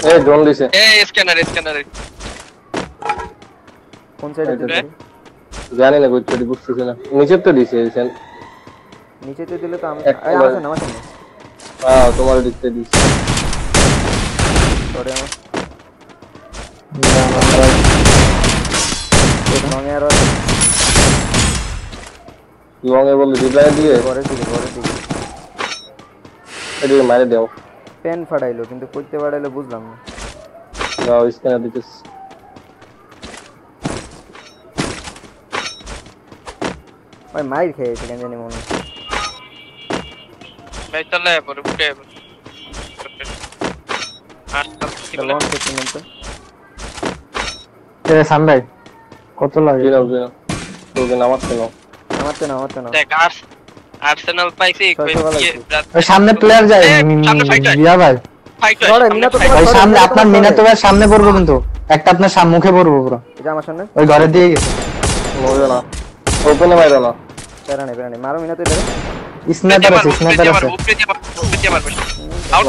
এই ড্রোন দিছে এই স্ক্যানার কোন সাইডে দিছে জানি না কই চড়ি বুঝতেছি না নিচে তো দিছে এসেন নিচেতে দিলে তো আমি এই আমার সামনে হ্যাঁ তোমার দিতে দিছে সরি আমার লঙে আর লঙে বলে রিপ্লাই দিয়ে ঘরে দিকে এদিকে মারে দাও পেন ফাটাইলো কিন্তু কইতে পারাইলো বুঝলাম না যাও স্ক্যানার দিতেছ ভাই মাইর খেয়েছে কেন জানি মনে ভাই চলে পরে উঠে লঞ্চ করতে মন তো এ সাম ভাই কত লাগে দিলাও তোকে নামাতে নাও দেখ আর্সেনাল পাইছে ওই সামনে প্লেয়ার যায় ইয়া ভাই ভাই সামনে আপনার মিনাতো ভাই সামনে পড়বো কিন্তু একটা আপনার সামনে মুখে পড়বো পুরো এটা আমার সামনে ওই ঘরে দিয়ে গেছে মরবে না ওপেনে মারো না পেরানি মারো মিনাতো এটারে স্নাইপার আছে উপরে দিয়ে মারবে আউট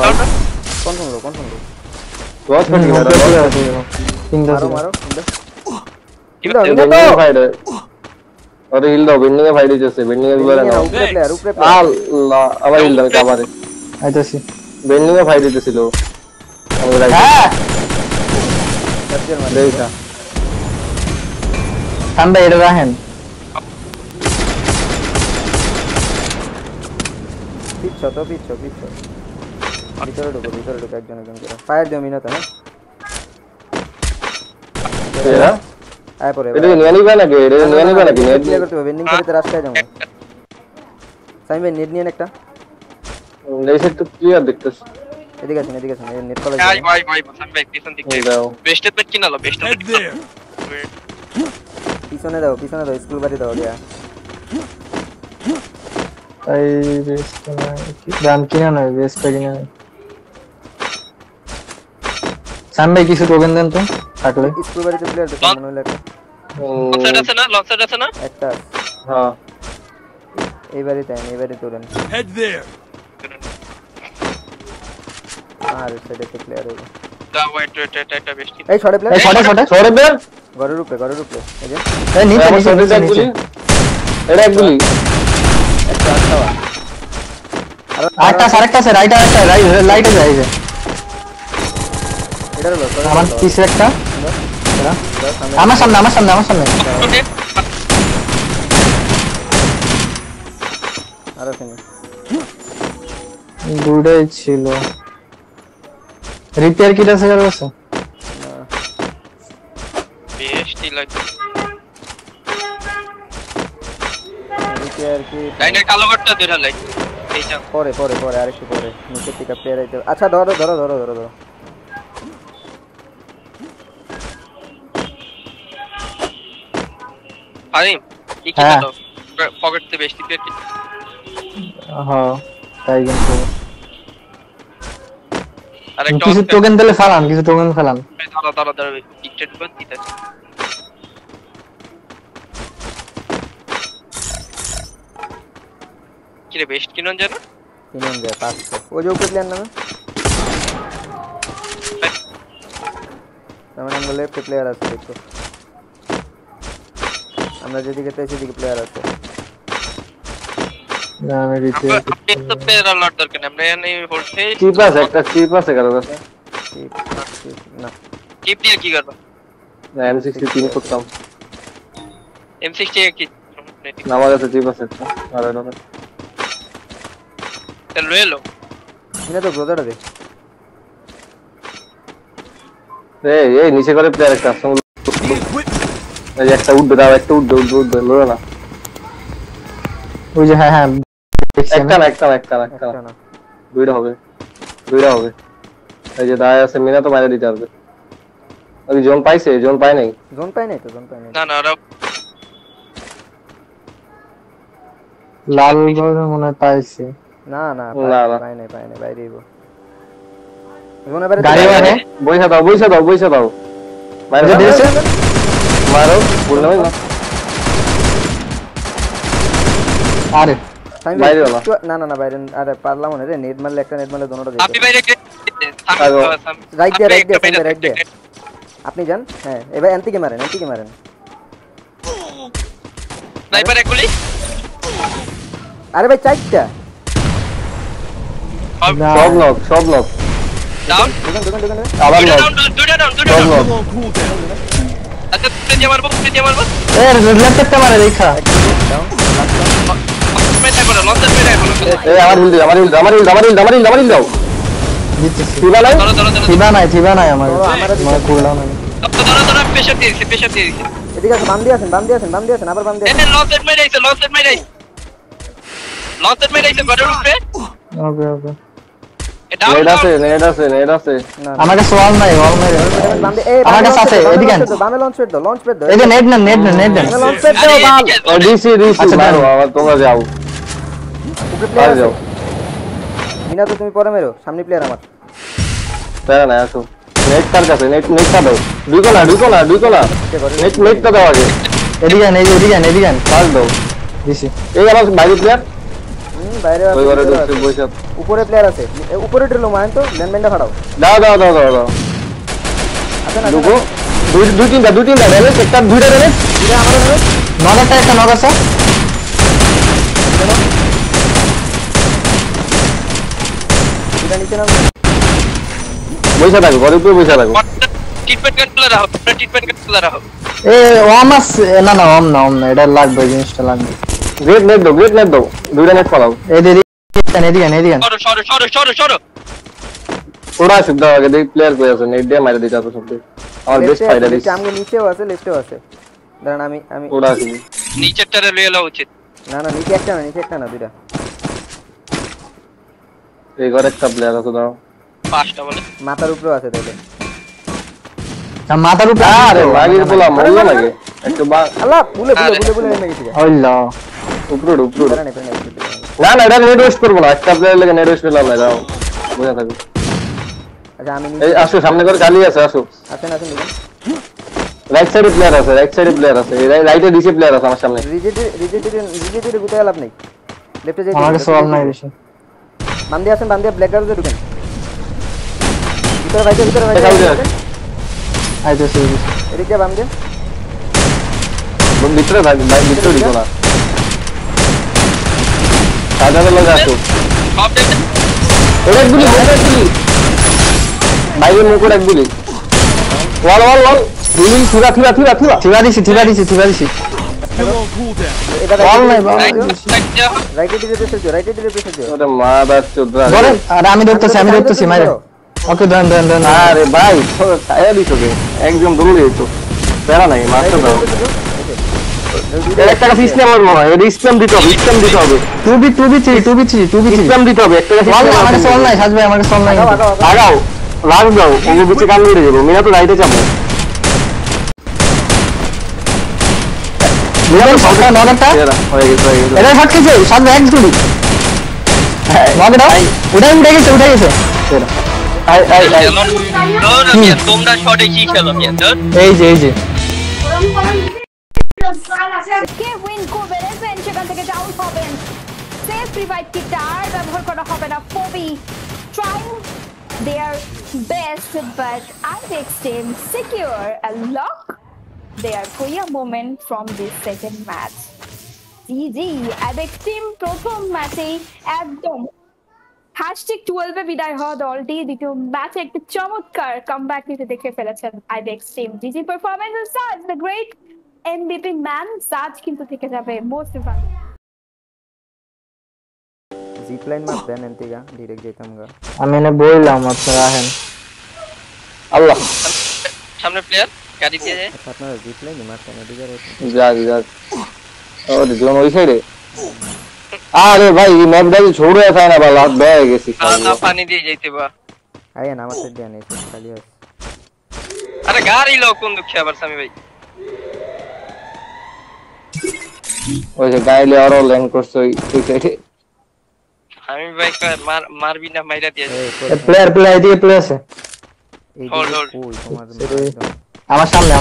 কোন শুনলো দশ মিনিট মারো আরে হিল দাও বিল্ডিং এ ফাইট হইছে বিল্ডিং এ গুলো না উপরে প্লেয়ার আল্লাহ আবার হিল দাও কাবারে আইতাছি বিল্ডিং এ ফাইট হইছিল আমরা হ্যাঁ ক্যাপচার মার দেইতা সাম ভাই এটা রাখেন পিচ্ছো ভিতরে ঢুকো একজন করে ফায়ার দিও মিনাতো না এরা আয় পরে এটা নিয়ে নিবা নাকি নেট ক্লিয়ার করতে হবে বেন্ডিং করতে রাস্তায় যাবো সাইম ভাই নেট নিয়ে একটা নেট একটু ক্লিয়ার দেখতেছ এদিকে আছেন এই নেট কলেজ ভাই ভাই পিছন দিকে বেস্টের পেট কিনালো বেস্টের পিছনে দাও স্কুল বাড়ি দাও দিয়া এই বেস্ট না দাম কিনা নয় বেস্ট কিনা নয় সাম ভাই কিছু টোকেন দেন তো থাকলে স্কুল বাড়িতে প্লেয়ার দেখো মনে হলো একটা লঞ্চার আছে না একটা হ্যাঁ এই বাড়িতে তোরেন Head there. আর সাইডে প্লেয়ার হবে দা ওয়েট এটা বেস্ট এই শর্ট প্লেয়ার ছড়ে বের ঘরের উপরে এই যে এই নিচে গুলি এটা এক গুলি একটা আরেকটা আছে রাইট লাইটে যায় যে এটা হলো আমার পিছে একটা আমার সামনে আর আছে দুটাই ছিল রিপেয়ার কিট আছে কার কাছে বেস্টই লাগে রিপেয়ার কি লাইনের কালো কাটটা ধরে লাই এইটা পরে আরেকটু পরে নিচে থেকে প্লেয়ার আইতে আচ্ছা ধরো আরে কি দাও পকেট থেকে বেস্টই পেট হ্যাঁ তাই কিন্তু আরেকটা কিছু টোকেন দিলে ফালান দাঁড়া টিকেট বাদ দিতে কি রে বেস্ট কিনন জানো কিনন যায় 500 ওই যে উপরে প্লেয়ার নামে আমরা নাম লেফট প্লেয়ার আছে দেখো আমরা যেদিকে তাই সেদিকে প্লেয়ার আছে না আমি রিপেয়ার তো প্লেয়ার অলট দরকার নেই আমরা এনে হোল্ডে চিপ আছে কারো কাছে না চিপ দিয়ে কি করব না M63 করতাম M60 কি আমার কাছে চিপ আছে আরে না তেল রইলো এটা তো ব্রদারটা দে এই নিচে করে প্লেয়ার একটা আছে এই একটা উঠবে লড়ো না ওই যে হ্যাঁ একটা না দুইটা হবে এই যে দায় আছে মিনা তো মাইরে দিতে হবে ওই জোন পায় নাই না ওরা লাল বলে মনে হয় পাইছে না পাই নাই বাইরে আইবো জোনে বাইরে গাড়ি মানে বইসা দাও মারো দিয়েছে মারো বললাম না আরে বাইরে না বাইরে আরে পারলাম না রে নেট মারলে একটা নেট মারলে দোনোটা দিতে আপনি বাইরে রাইট দে আপনি যান হ্যাঁ এবার এন্টিকে মারেন স্নাইপার এক গুলি আরে ভাই চাইটা সব নক ডাউন দোকান আবার নক দুইটা ডাউন সব নক আচ্ছা তুই মারবো এ লেফটে মারে দেখা মেটা করো লঞ্চার মেটা করো এই আমার হিল দাও দিতেছি শিবা নাই থিবা নাই আমার কুলডাউন নাই ধরো প্রেসার দিয়ে দিছে এদিকে বাম দিয়ে আছেন আবার বাম দিয়ে এই লঞ্চার মেটাইছে গড়ের উপরে ওকে এটা নেট আছে আমার কাছে ওয়াল নাই বাম দিয়ে এই আমার কাছে আছে এদিকে বামে লঞ্চ পেট দাও এই যে নেট না লঞ্চ পেট দাও বাল ডিসি মারো আবার তোমরা যাও আর যাও মিনা তো তুমি পরে মেরো সামনে প্লেয়ার আমার তারা না আসো নেট কার কাছে নেটটা দাও ঢুকো না নেটটা দাও আগে এদিকে পাস দাও দিছি এই আমার বাইরে প্লেয়ার বাইরে ওই ঘরে ঢুকছে বসে উপরে প্লেয়ার আছে উপরে ঢুলো মারেন তো ল্যান্ডমেন্টটা ফাড়াও দাও আচ্ছা না ঢুকো দুই তিনটা রেলেস একটা দুইটা রেলেস এটা আমার নগরটা একটা নগর আছে এটা নিচে নাম বসে থাকো ঘরে উপরে বসে থাকো ট্রিটমেন্ট কন্ট্রোলার রাখো এ ওমাস না এটা লাগবে জিনিসটা লাগবে গ্রেট নেট দাও দুইটা নেট ফলাও এদিকে সরো ওরা আসুক দাও আগে দেখ প্লেয়ার কই আছে নেট দিয়ে মাইরে দিতে হবে সব আমার বেস্ট ফাইডার দিস সামনে নিচেও আছে লেফটেও আছে দাঁড়ান আমি ওরা আসুক নিচেরটারে লয়ে লও উচিত না নিচে একটা না দুইটা এই ঘরে একটা প্লেয়ার আছে দাও পাঁচটা বলে মাথার উপরেও আছে তাইলে মাথার উপরে আরে লাগির বলা মরলো লাগে একটু বা আল্লাহ ভুলে নেমে গেছি আল্লাহ উপরে দাঁড়ান এটা না এটা নেট ওয়েস্ট করব না একটা প্লেয়ার লাগে নেট ওয়েস্ট করলাম না দাও বুঝা থাকো আচ্ছা আমি এই আসো সামনে করে গালি আছে আসো আছেন নিবেন রাইট সাইডে প্লেয়ার আছে এই রাইটে ডিসি প্লেয়ার আছে আমার সামনে রিজেক্টেড গুতায় লাভ নেই লেফটে যাই আমার কাছে ওয়াল নাই বেশি বাম দিয়ে ব্ল্যাক গার্ডে ঢুকেন ভিতরে আইতেছে এদিকে বাম দিয়ে ভিতরে ঢুকো না সাজাতে লাগে আসো এক গুলি বাইরে মুখ এক গুলি ওয়াল হিলিং থিবা দিছি এটা ওয়াল নাই বাবা রাইটে দিলে প্রেসার দিও ওরে মা দাস চোদরা বলেন আরে আমি ধরতেছি মাইরে ওকে দেন আরে ভাই ছায়া দিছো কে একদম দৌড়ে যেত প্যারা নাই মারতে দাও একটা সিস্টেম আর মনে হয় স্প্যাম দিতে হবে 2v3 স্প্যাম দিতে হবে একটা ওয়াল আমার কাছে ওয়াল নাই সাজ ভাই আমার কাছে ওয়াল নাই লাগাও লাগ দাও ওকে বিচে কান মেরে দেবো মিনা তো রাইটে যাবো নগরটা হয়ে গেছে এটা ফাটকেছে সাজ ভাই এক গুলি নগরটা উঠে গেছে তোমরা শটে কি খেলো এই যে কে উইন করবে রেভেন সেখান থেকে ডাউন হবেন সেফ রিভাইভ কিটটা আর ব্যবহার করা হবে না ফোবি trying their best but Ibex team secure a lock their career moment from this second match. GG Ibex team প্রথম ম্যাচে একদম #12 এ বিদায় হওয়া দলটি দ্বিতীয় ম্যাচে একটি চমৎকার কামব্যাক নিতে দেখে ফেলেছেন Ibex team. GG performance is such the great MVP man সাজ কিন্তু থেকে যাবে মোস্ট ইম্পর্টেন্ট জিপ লাইন মার দেন এন্তিগা ডাইরেক্ট যেতামগা আমি এনে বললাম আপনারা আহেন আল্লাহ সামনে প্লেয়ার গাড়ি দিয়ে যায় আপনারা জিপ লাইন মারতেন এদিকে যাক ওরে জন ওই সাইডে আরে ভাই এই ম্যাপটা ছোড়ে আছে না বালা বেয়ে গেছি না পানি দিয়ে যাইতে বা আয় না আমার সাইড দিয়ে নেই খালি আছে আরে গাড়ি লোক কোন দুঃখে আবার সামি ভাই ওই যে গাইলে আরো ল্যান্ড করছে ওই সাইডে আমি ভাই মারবি না মাইরা দিয়ে প্লেয়ার এদিকে প্লেয়ার আছে এই হোল্ড ওই তোমার আমার সামনে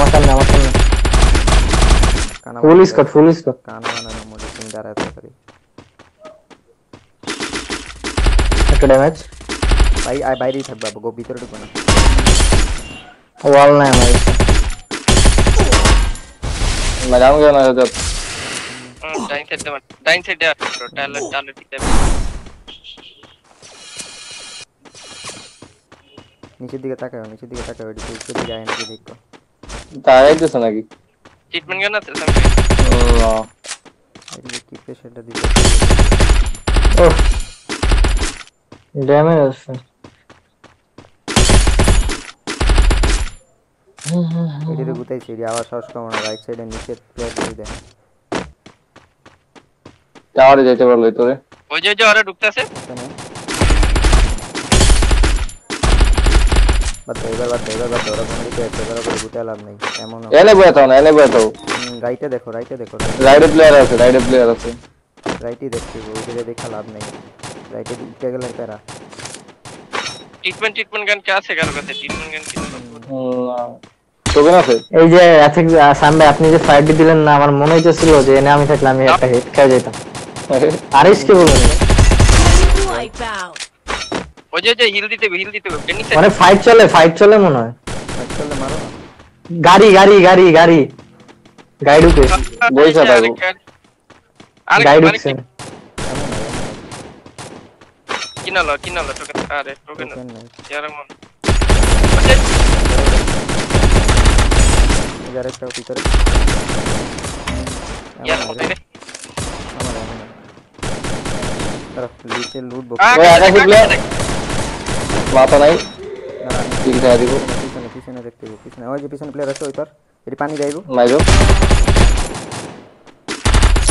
ফুল স্কট কানা না মোড়ে তুমি দাঁড়াতে পারি একটা ড্যামেজ বাইরেই থাকবে বাবু, গো ভিতরে ঢুকবে না। ওয়াল নাই আমার ম্যাডাম কেন আছে? ডাইন সাইডে আসো, টালে দিতে নিচের দিকে তাকাও, এদিকে উপরের দিকে আয় নাকি দেখো। তাই দিছ নাকি? ট্রিটমেন্ট গান আছে না এদিকে কি প্রেসারটা দিতে। ও ড্যামেজ আছে। এদিকে গুতাইছি, এদিকে আবার সাহস কম না, রাইট সাইডে নিচে প্লেয়ার দিয়ে দেন। টাওয়ারে যেতে পারলো তোরে। ওই যে ওরা ঢুকতেছে। বাদ ওরা কোনো দিকে আছে, ওরা করে গুতাই লাভ নেই এমন। এনে বয়াতো। রাইটে দেখো। রাইডে প্লেয়ার আছে। রাইটই দেখছি, ওইদিকে দেখা লাভ নেই। রাইটে উঠে গেলে প্যারা। ট্রিটমেন্ট গান কে আছে কারো কাছে? ট্রিটমেন্ট গান কি তোকে আছে? এই যে সামনে আপনি যে ফাইটটি দিলেন না, আমার মনে হইতেছিল যে এনে আমি থাকলে আমি একটা হিট খেয়ে যেতাম। আরিস কি বলবেন? ওই যে হিল দিতে বেনিসে মানে ফাইট চলে মনে হয়। চলে মারো না। গাড়ি ঢুকে বইসা থাকো। গাড়ি ঢুকছে। কিনালো টোকেন। আরে টোকেন নেই। ইয়ারমন আরেকটা ভিতরে। ইয়ারমন রে তারা নিচে লুট বক্স। ওই আকাশ প্লেয়ার মাথা নাই। ঠিক আছে দিব। পিছনে দেখতে হবে, পিছনে ওই যে পিছনে প্লেয়ার আছে, ওই তার এটি পানি দেইবো। মাইরো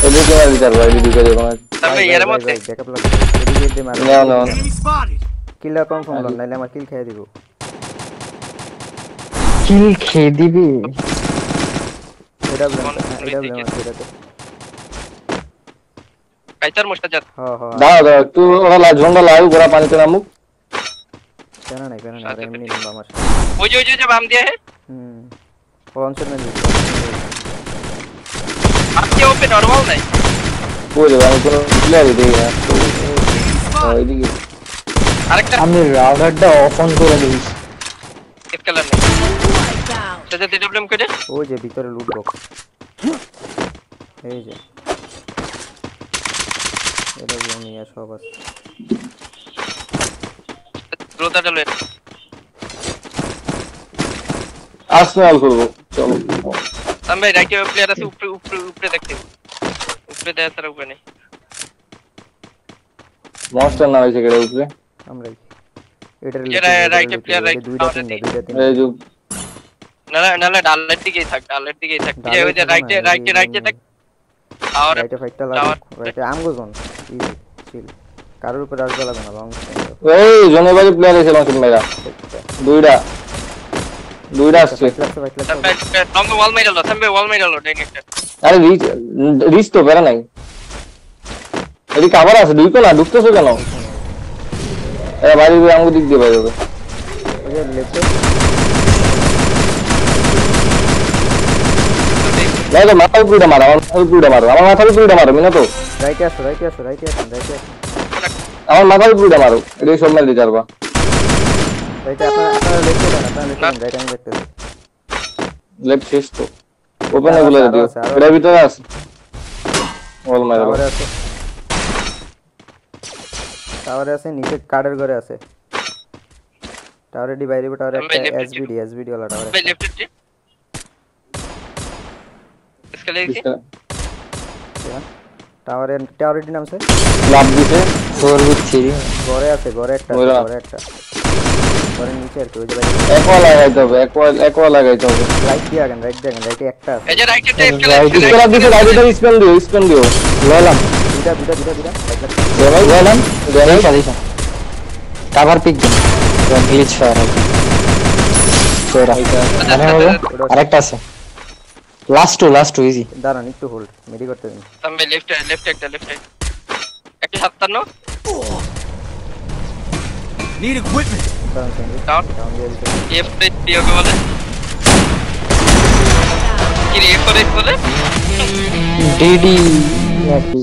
এদিকে মারি তার ভাই দিকে যাবো না। তবে ইয়ারমন ব্যাকআপ লাগবে, এদিকে দিয়ে মারো। নাও কিলটা কনফার্ম লন, নাইলে আমার কিল খেয়ে দিব। কিল খেয়ে দিবি? এটা এটাতে কাইতার মুস্তাজাদ। হ্যাঁ দাও একটু ওরা ঝন্ডা লাইভ গোরা পানিতে নামুক। কেন নাই আর এমনি নাম্বার আমার। ওই যে বাম দিয়ে হে পঞ্চাশ মিনিট আপনি ওপে নরমাল নাই। ওই যে আমি কোনো প্লেয়ারই দেখি না। ওইদিকে আরেকটা আমি রাউটারটা অফ অন করে দিয়েছি। স্কেলার নেই সেটা ডিডব্লিউএম করে। ওই যে ভিতরে লুট বক্স, এই যে এটা নিয়ে সব আছে। রোদাটা লয়ে আর্সেনাল করবো চলো। আমি রাইটে প্লেয়ার আছে, উপরে দেখতে উপরে দেয়া তার উপরে নেই। মনস্টার না হইছে কেডা উপরে? আমরাই এটার রাইটে প্লেয়ার রাইট দুইটা তিনটা এই যে নালে ডালের দিকেই থাক যে ওই যে রাইটে থাক। আর রাইটে ফাইটটা লাগে, রাইটে আমগো জোন ইজি চিল, কারোর উপর আসবে লাগে না। লং এই জনের বাড়ি প্লেয়ার এসে লঞ্চ মেরা দুইটা আসছে। সামনে ওয়াল মেরালো ডাইরেক্ট। আরে রিচ তো বেরা নাই, এদিকে আবার আছে। ঢুকো না, ঢুকতেছো কেন? এরা বাইরে গিয়ে আমাকে দিক দিয়ে বাইরে হবে। ওই যে লেফটে নাই তো মাথার উপরে মারো, আমার মাথার উপরে মারো মিনা তো। রাইটে আসো আমার মাথার উপরে মারো, এটাই সব মেরে দিতে পারবা। রাইটে আপনারা লেফটে যান, রাইটে আমি দেখতেছি। লেফট শেষ তো, ওপেন এগুলো দিও। এর ভিতরে আছে ওল মারো। টাওয়ারে আছে নিচে কার্ডের ঘরে আছে। টাওয়ারে ডি বাইরে টাওয়ারে একটা এসবিডি ওয়ালা টাওয়ারে। ভাই লেফট দিকে স্কেলে দিকে টাওয়ারে ডি নামছে লাভ দিছে তোর বুঝছি ঘরে আছে, ঘরে একটা ঘরে নিচে আর কি। ওই যে বাইরে একোয়া লাগাইতে হবে। রাইট দিয়ে আগান, রাইটে একটা আছে। এই যে রাইটে স্কেল দিছে, রাইটে স্পেন দিও ললাম দুটা ললাম দিছা কভার পিক দিন গ্লিচ ফায়ার তোরা মানে হবে। আরেকটা আছে লাস্ট টু ইজি। দাঁড়ান একটু হোল্ড, মেডি করতে দিন। আমি লেফট একটা 57 Need equipment. দাঁড়ান ডাউন দিয়ে দিতে। এফ দিয়ে বলে কি রে করে ডিডি নাকি